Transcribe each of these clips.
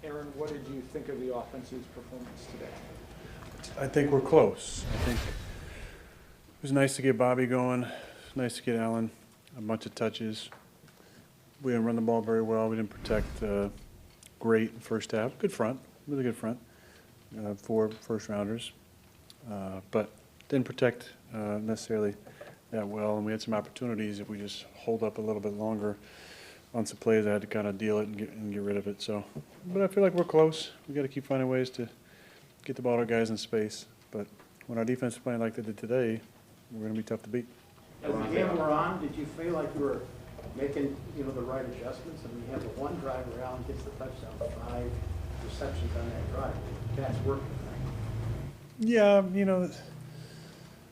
Aaron, what did you think of the offense's performance today? I think we're close. I think it was nice to get Bobby going. It's nice to get Allen a bunch of touches. We didn't run the ball very well. We didn't protect great in the first half. Good front, really good front. 4 first-rounders, but didn't protect necessarily that well. And we had some opportunities if we just hold up a little bit longer on some plays. I had to kind of deal it and get rid of it. So, but I feel like we're close. We got to keep finding ways to get the ball to our guys in space. But when our defense is playing like they did today, we're going to be tough to beat. As the game wore on, did you feel like you were making, the right adjustments? I mean, you have the one drive where Allen gets the touchdown, 5 receptions on that drive. That's working, right? Yeah,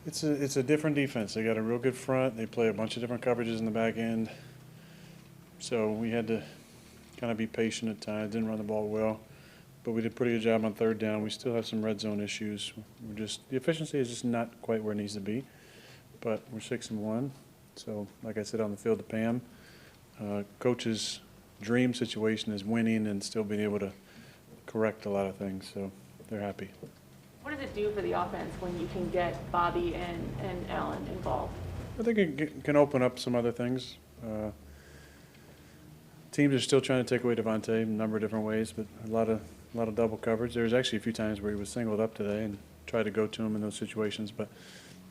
it's a different defense. They got a real good front. They play a bunch of different coverages in the back end. So we had to kind of be patient at times. Didn't run the ball well, but we did a pretty good job on third down. We still have some red zone issues. The efficiency is just not quite where it needs to be. But we're 6-1. So, like I said on the field to Pam, coach's dream situation is winning and still being able to correct a lot of things. So they're happy. What does it do for the offense when you can get Bobby and Allen involved? I think it can open up some other things. Teams are still trying to take away Devontae a number of different ways, but a lot of double coverage. There was actually a few times where he was singled up today and tried to go to him in those situations, but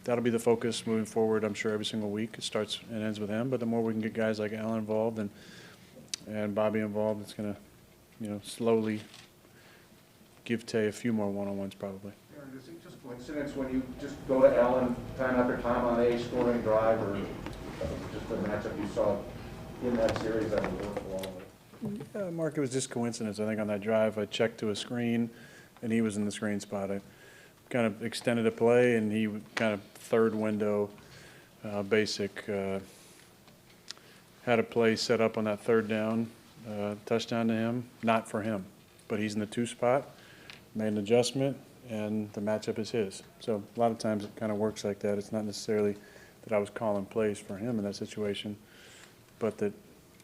that'll be the focus moving forward, I'm sure, every single week. It starts and ends with him, but the more we can get guys like Allen involved and Bobby involved, it's going to, slowly give Tay a few more one-on-ones probably. Aaron, is it just coincidence when you just go to Allen time after time on a scoring drive, or just the matchup you saw in that series that would work well? Yeah, Mark, it was just coincidence. I think on that drive I checked to a screen, and he was in the screen spot. I kind of extended a play, and he kind of third window basic. Had a play set up on that third down, touchdown to him. Not for him, but he's in the 2 spot, made an adjustment, and the matchup is his. So a lot of times it kind of works like that. It's not necessarily that I was calling plays for him in that situation, but that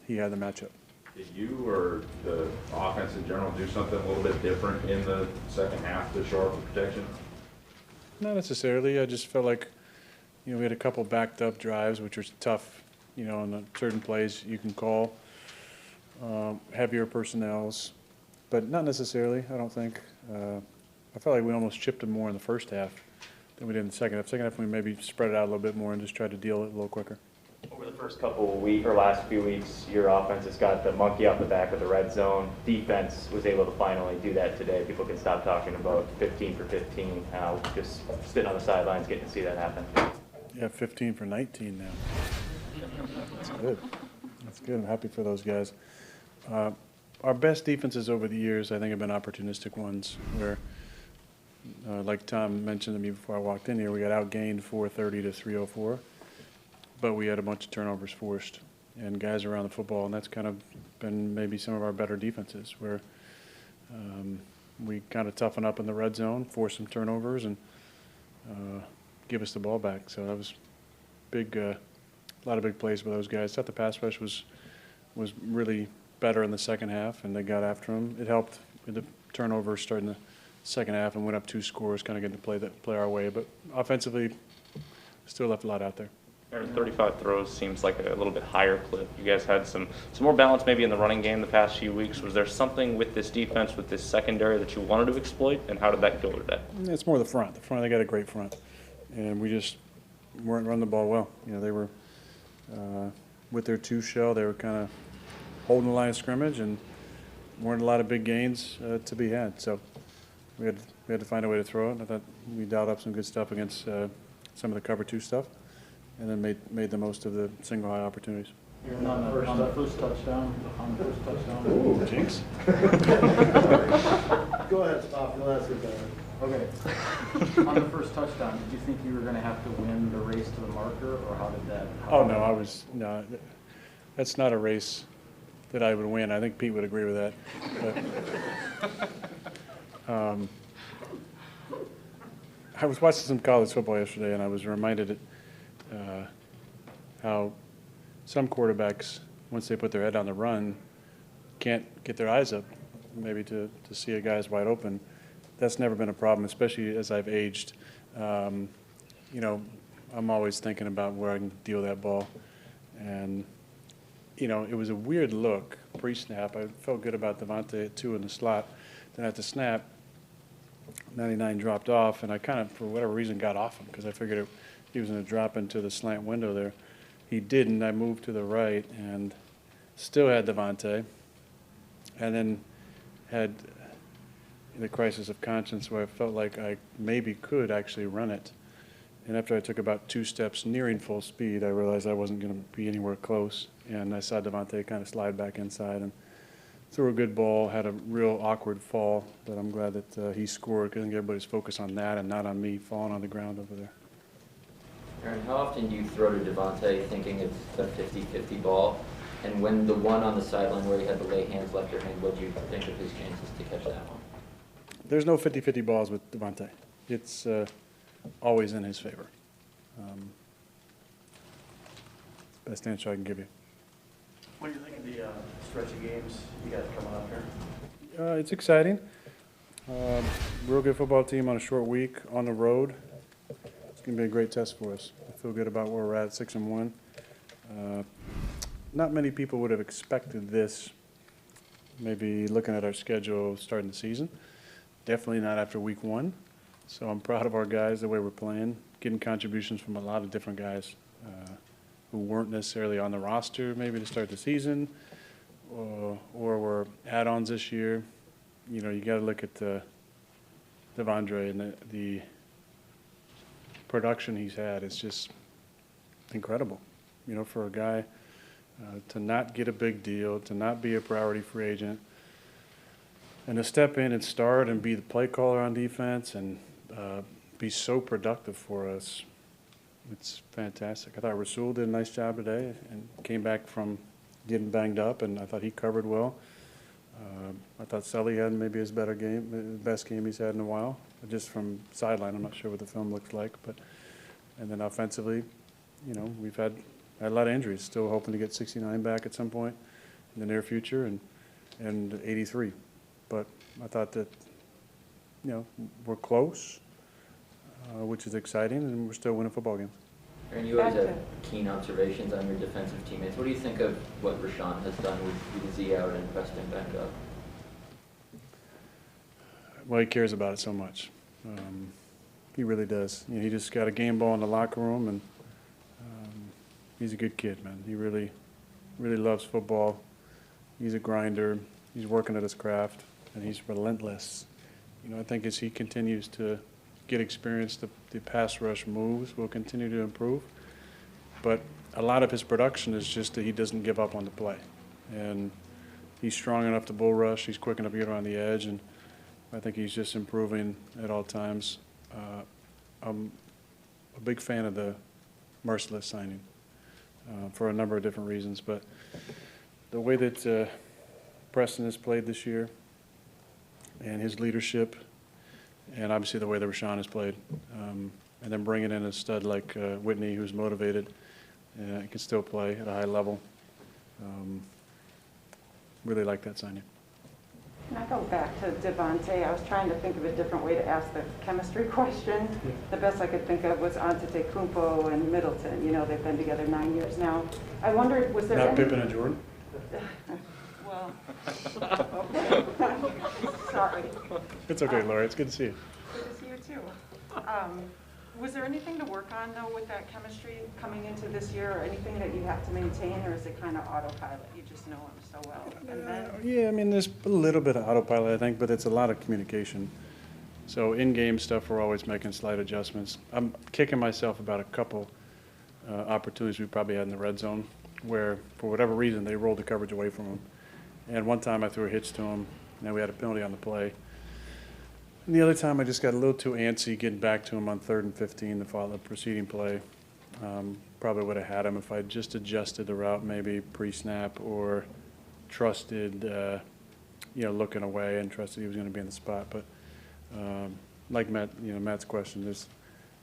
he had the matchup. Did you or the offense in general do something a little bit different in the second half to shore up the protection? Not necessarily. I just felt like, we had a couple backed up drives, which are tough, on the certain plays you can call heavier personnels, but not necessarily, I don't think. I felt like we almost chipped them more in the first half than we did in the second half. Second half, we maybe spread it out a little bit more and just tried to deal it a little quicker. Over the first couple of weeks or last few weeks, your offense has got the monkey off the back of the red zone. Defense was able to finally do that today. People can stop talking about 15 for 15. Just sitting on the sidelines, getting to see that happen. Yeah, 15 for 19 now. That's good. That's good. I'm happy for those guys. Our best defenses over the years, I think, have been opportunistic ones where, like Tom mentioned to me before I walked in here, we got outgained 430 to 304. But we had a bunch of turnovers forced and guys around the football, and that's kind of been maybe some of our better defenses where we kind of toughen up in the red zone, force some turnovers, and give us the ball back. So that was big, a lot of big plays by those guys. I thought the pass rush was really better in the second half, and they got after him. It helped with the turnovers starting the second half and went up 2 scores, kind of getting to play our way. But offensively, still left a lot out there. 35 throws seems like a little bit higher clip. You guys had some more balance maybe in the running game the past few weeks. Was there something with this defense, with this secondary that you wanted to exploit, and how did that go today? It's more the front. The front, they got a great front. And we just weren't running the ball well. They were, with their 2 shell, they were kind of holding the line of scrimmage and weren't a lot of big gains to be had. So we had to find a way to throw it. I thought we dialed up some good stuff against some of the cover 2 stuff, and then made the most of the single high opportunities. On the first touchdown. Ooh, jinx. Go ahead, Stop. You'll ask it better. Okay. On the first touchdown, did you think you were going to have to win the race to the marker, or how did that? No, that's not a race that I would win. I think Pete would agree with that. But, I was watching some college football yesterday, and I was reminded how some quarterbacks, once they put their head on the run, can't get their eyes up maybe to see a guy's wide open. That's never been a problem, especially as I've aged. You know, I'm always thinking about where I can deal that ball. And, you know, it was a weird look pre-snap. I felt good about Devontae at 2 in the slot. Then at the snap, 99 dropped off, and I kind of, for whatever reason, got off him because I figured he was going to drop into the slant window there. He didn't. I moved to the right and still had Devontae, and then had the crisis of conscience where I felt like I maybe could actually run it. And after I took about 2 steps nearing full speed, I realized I wasn't going to be anywhere close. And I saw Devontae kind of slide back inside and threw a good ball, had a real awkward fall, but I'm glad that he scored because I think everybody's focused on that and not on me falling on the ground over there. Aaron, how often do you throw to Devontae thinking it's a 50-50 ball? And when the one on the sideline where he had the lay hands left your hand, what do you think of his chances to catch that one? There's no 50-50 balls with Devontae. It's always in his favor. Best answer I can give you. What do you think of the stretch of games you got coming up here? It's exciting. Real good football team on a short week on the road. It's going to be a great test for us. I feel good about where we're at, 6-1. Not many people would have expected this, maybe looking at our schedule starting the season. Definitely not after week 1. So I'm proud of our guys, the way we're playing, getting contributions from a lot of different guys who weren't necessarily on the roster maybe to start the season or were add-ons this year. You know, you got to look at Devondre and the production he's had. It's just incredible, you know, for a guy to not get a big deal, to not be a priority free agent, and to step in and start and be the play caller on defense and be so productive for us. It's fantastic. I thought Rasul did a nice job today and came back from getting banged up, and I thought he covered well. I thought Sully had maybe his best game he's had in a while, just from sideline. I'm not sure what the film looks like, and then offensively, you know, we've had a lot of injuries. Still hoping to get 69 back at some point in the near future, and 83. But I thought that, you know, we're close, which is exciting, and we're still winning football games. Aaron, you always have keen observations on your defensive teammates. What do you think of what Rashawn has done with Z out and Preston back up? Well, he cares about it so much. He really does. You know, he just got a game ball in the locker room, and he's a good kid, man. He really, really loves football. He's a grinder. He's working at his craft, and he's relentless. You know, I think as he continues to get experience, the pass rush moves will continue to improve. But a lot of his production is just that he doesn't give up on the play. And he's strong enough to bull rush. He's quick enough to get around the edge. And I think he's just improving at all times. I'm a big fan of the Merciless signing for a number of different reasons. But the way that Preston has played this year and his leadership, and obviously the way that Rashawn has played, and then bringing in a stud like Whitney, who's motivated and can still play at a high level. Really like that signing. Can I go back to Devontae? I was trying to think of a different way to ask the chemistry question. Yeah. The best I could think of was Antetokounmpo and Middleton. You know, they've been together 9 years now. I wondered, was there Not any... Pippen and Jordan? Well, okay. Sorry. It's okay, Laura. It's good to see you. Good to see you, too. Was there anything to work on, though, with that chemistry coming into this year, or anything that you have to maintain, or is it kind of autopilot? You just know him so well. And then... Yeah, I mean, there's a little bit of autopilot, I think, but it's a lot of communication. So in-game stuff, we're always making slight adjustments. I'm kicking myself about a couple opportunities we probably had in the red zone where, for whatever reason, they rolled the coverage away from him. And one time I threw a hitch to him, and then we had a penalty on the play. And the other time I just got a little too antsy getting back to him on 3rd and 15 to follow the preceding play. Probably would have had him if I just adjusted the route, maybe pre-snap, or trusted, you know, looking away and trusted he was going to be in the spot. But like Matt, you know, Matt's question,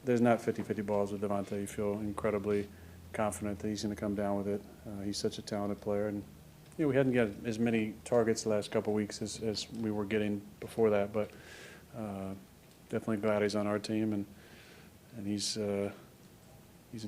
there's not 50-50 balls with Devontae. You feel incredibly confident that he's going to come down with it. He's such a talented player, and we hadn't got as many targets the last couple of weeks as we were getting before that, but definitely glad he's on our team, and he's a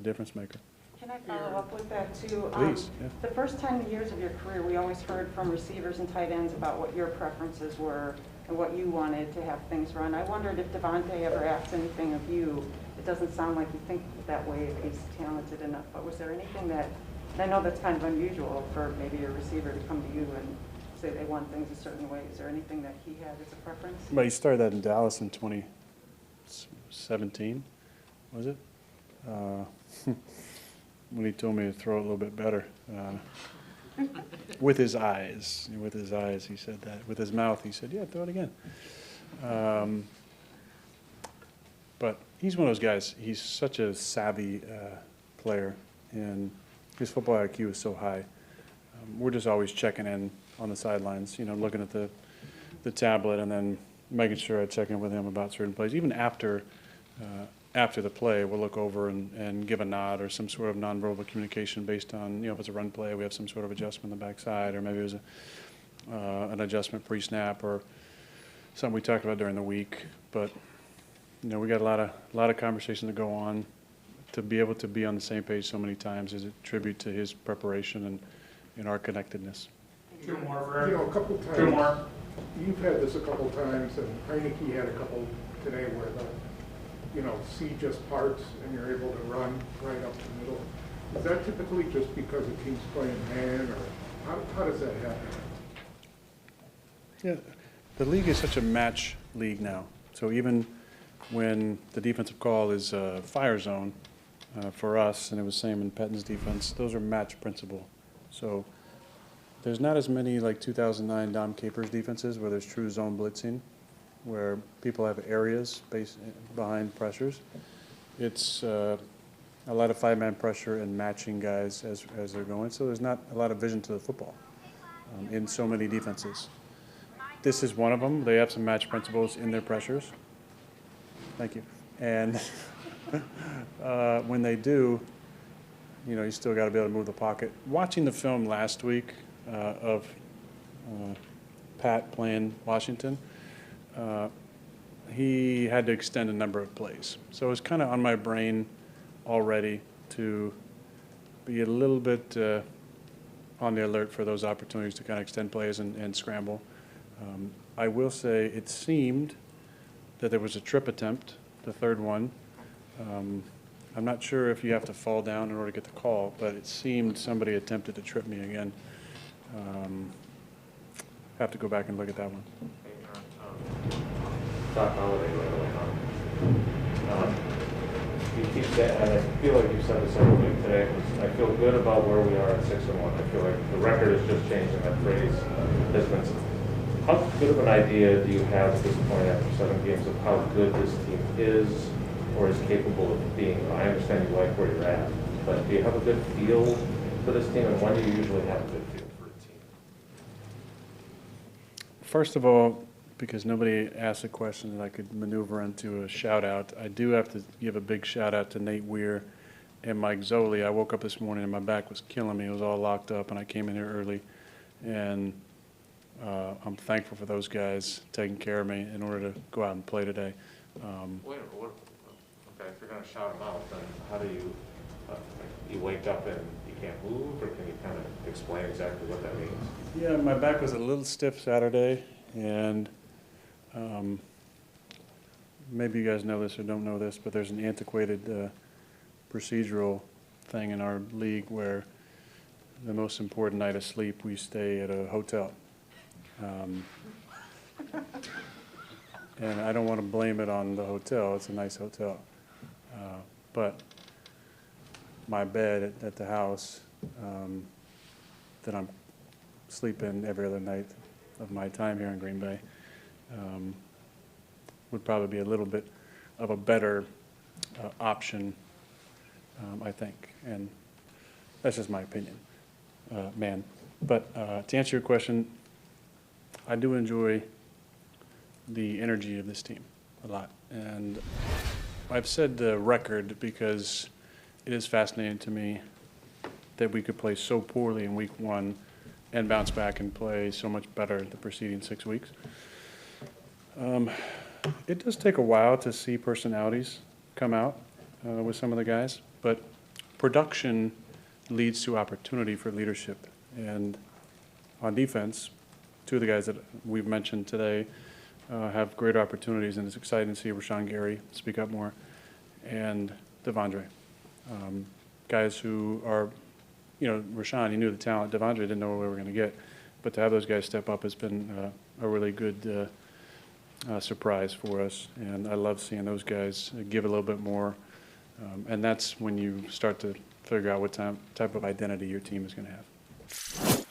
difference maker. Can I follow up with that too? Please, yeah. The first 10 years of your career, we always heard from receivers and tight ends about what your preferences were and what you wanted to have things run. I wondered if Devontae ever asked anything of you. It doesn't sound like you think that way if he's talented enough, but was there anything that, and I know that's kind of unusual for maybe a receiver to come to you and say they want things a certain way. Is there anything that he had as a preference? But he started that in Dallas in 2017, was it? When he told me to throw it a little bit better. With his eyes, he said that. With his mouth, he said, yeah, throw it again. But he's one of those guys, he's such a savvy player, and his football IQ is so high. We're just always checking in on the sidelines, looking at the tablet and then making sure I check in with him about certain plays. Even after the play, we'll look over and give a nod or some sort of nonverbal communication based on, if it's a run play, we have some sort of adjustment on the backside, or maybe it was an adjustment pre-snap or something we talked about during the week. But, we got a lot of conversation to go on. To be able to be on the same page so many times is a tribute to his preparation and our connectedness. Two more for Eric. A couple times. Two more. You've had this a couple times, and Heineke had a couple today where the C just parts and you're able to run right up the middle. Is that typically just because the team's playing man, or how does that happen? Yeah, the league is such a match league now. So even when the defensive call is fire zone for us, and it was same in Pettin's defense, those are match principle. So there's not as many like 2009 Dom Capers defenses where there's true zone blitzing, where people have areas behind pressures. It's a lot of five-man pressure and matching guys as they're going. So there's not a lot of vision to the football in so many defenses. This is one of them. They have some match principles in their pressures. Thank you. And when they do, you still got to be able to move the pocket. Watching the film last week of Pat playing Washington, he had to extend a number of plays. So it was kind of on my brain already to be a little bit on the alert for those opportunities to kind of extend plays and scramble. I will say it seemed that there was a trip attempt, the third one. I'm not sure if you have to fall down in order to get the call, but it seemed somebody attempted to trip me again. Have to go back and look at that one. Doc Holliday, by the way. You keep saying, and I feel like you said this every week today, I feel good about where we are at 6-1. I feel like the record has just changed, and that phrase has been. How good of an idea do you have at this point after 7 games of how good this team is or is capable of being? I understand you like where you're at, but do you have a good feel for this team, and when do you usually have a good feel for a team? First of all, because nobody asked a question that I could maneuver into a shout-out, I do have to give a big shout-out to Nate Weir and Mike Zoli. I woke up this morning and my back was killing me. It was all locked up, and I came in here early. And I'm thankful for those guys taking care of me in order to go out and play today. Wait a minute, okay, if you're going to shout them out, then how do you, you wake up and you can't move, or can you kind of explain exactly what that means? Yeah, my back was a little stiff Saturday, and maybe you guys know this or don't know this, but there's an antiquated procedural thing in our league where the most important night of sleep we stay at a hotel. And I don't want to blame it on the hotel. It's a nice hotel. But my bed at the house that I'm sleeping every other night of my time here in Green Bay would probably be a little bit of a better option, I think. And that's just my opinion, man. But to answer your question, I do enjoy the energy of this team a lot. And I've said the record because it is fascinating to me that we could play so poorly in week 1 and bounce back and play so much better the preceding 6 weeks. It does take a while to see personalities come out with some of the guys, but production leads to opportunity for leadership. And on defense, two of the guys that we've mentioned today have great opportunities, and it's exciting to see Rashawn Gary speak up more, and Devondre. Guys who are, Rashawn, he knew the talent. Devondre didn't know what we were going to get. But to have those guys step up has been a really good surprise for us. And I love seeing those guys give a little bit more. And that's when you start to figure out what type of identity your team is going to have.